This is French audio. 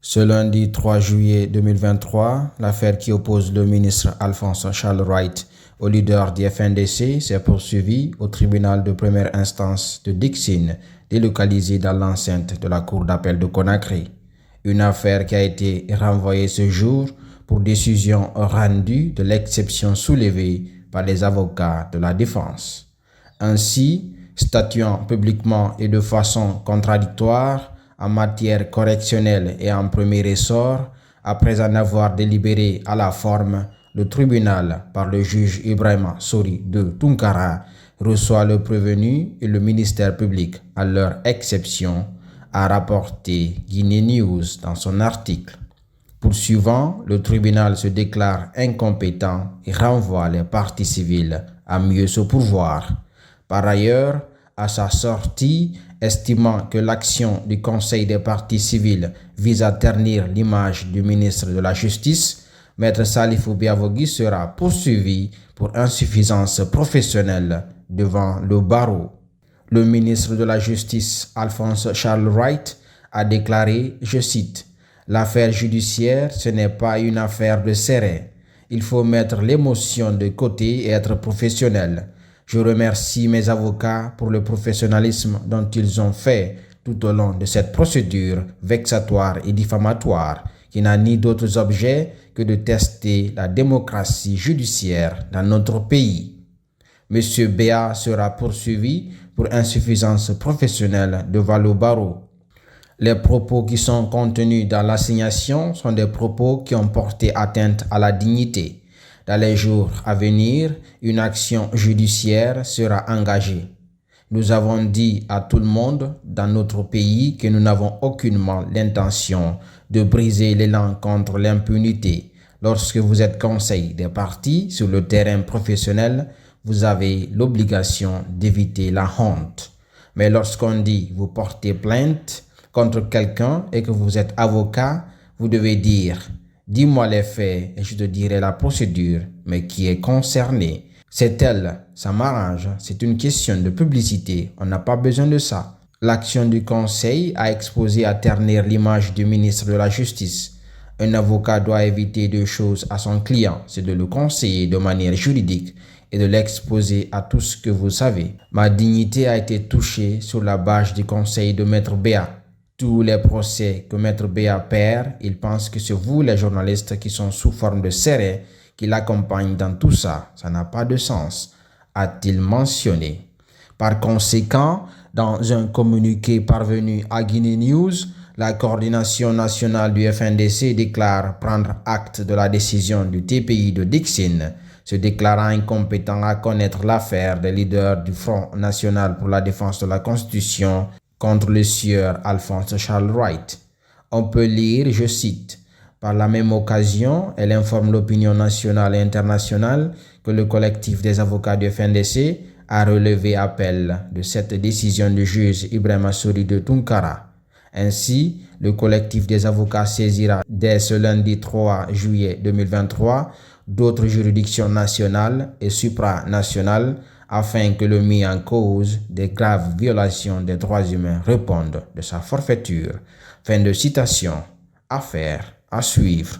Ce lundi 3 juillet 2023, l'affaire qui oppose le ministre Alphonse Charles Wright au leader du FNDC s'est poursuivie au tribunal de première instance de Dixine, délocalisé dans l'enceinte de la cour d'appel de Conakry. Une affaire qui a été renvoyée ce jour pour décision rendue de l'exception soulevée par les avocats de la défense. Ainsi, statuant publiquement et de façon contradictoire en matière correctionnelle et en premier ressort, après en avoir délibéré à la forme, le tribunal, par le juge Ibrahima Sori de Tunkara, reçoit le prévenu et le ministère public, à leur exception, a rapporté Guinée News dans son article. Poursuivant, le tribunal se déclare incompétent et renvoie les parties civiles à mieux se pourvoir. Par ailleurs, à sa sortie, estimant que l'action du Conseil des parties civiles vise à ternir l'image du ministre de la Justice, Maître Salifou Biavogui sera poursuivi pour insuffisance professionnelle devant le barreau. Le ministre de la Justice, Alphonse Charles Wright, a déclaré, je cite, « L'affaire judiciaire, ce n'est pas une affaire de serré. Il faut mettre l'émotion de côté et être professionnel. Je remercie mes avocats pour le professionnalisme dont ils ont fait tout au long de cette procédure vexatoire et diffamatoire qui n'a ni d'autres objets que de tester la démocratie judiciaire dans notre pays. Monsieur Béa sera poursuivi pour insuffisance professionnelle devant le barreau. Les propos qui sont contenus dans l'assignation sont des propos qui ont porté atteinte à la dignité. Dans les jours à venir, une action judiciaire sera engagée. Nous avons dit à tout le monde dans notre pays que nous n'avons aucunement l'intention de briser l'élan contre l'impunité. Lorsque vous êtes conseil des parties sur le terrain professionnel, vous avez l'obligation d'éviter la honte. Mais lorsqu'on dit vous portez plainte contre quelqu'un et que vous êtes avocat, vous devez dire « Dis-moi les faits et je te dirai la procédure, mais qui est concerné. C'est elle, ça m'arrange, c'est une question de publicité, on n'a pas besoin de ça. » L'action du conseil a exposé à ternir l'image du ministre de la Justice. Un avocat doit éviter deux choses à son client, c'est de le conseiller de manière juridique et de l'exposer à tout ce que vous savez. Ma dignité a été touchée sur la base du conseil de Maître Béa. Tous les procès que Maître Béa perd, il pense que c'est vous les journalistes qui sont sous forme de serré qui l'accompagnent dans tout ça. Ça n'a pas de sens, a-t-il mentionné. Par conséquent, dans un communiqué parvenu à Guinée News, la coordination nationale du FNDC déclare prendre acte de la décision du TPI de Dixine, se déclarant incompétent à connaître l'affaire des leaders du Front national pour la défense de la Constitution contre le sieur Alphonse Charles Wright. On peut lire, je cite, « Par la même occasion, elle informe l'opinion nationale et internationale que le collectif des avocats du FNDC a relevé appel de cette décision du juge Ibrahima Sori de Tunkara. Ainsi, le collectif des avocats saisira dès ce lundi 3 juillet 2023 d'autres juridictions nationales et supranationales afin que le mis en cause des graves violations des droits humains réponde de sa forfaiture. » Fin de citation. Affaire à suivre.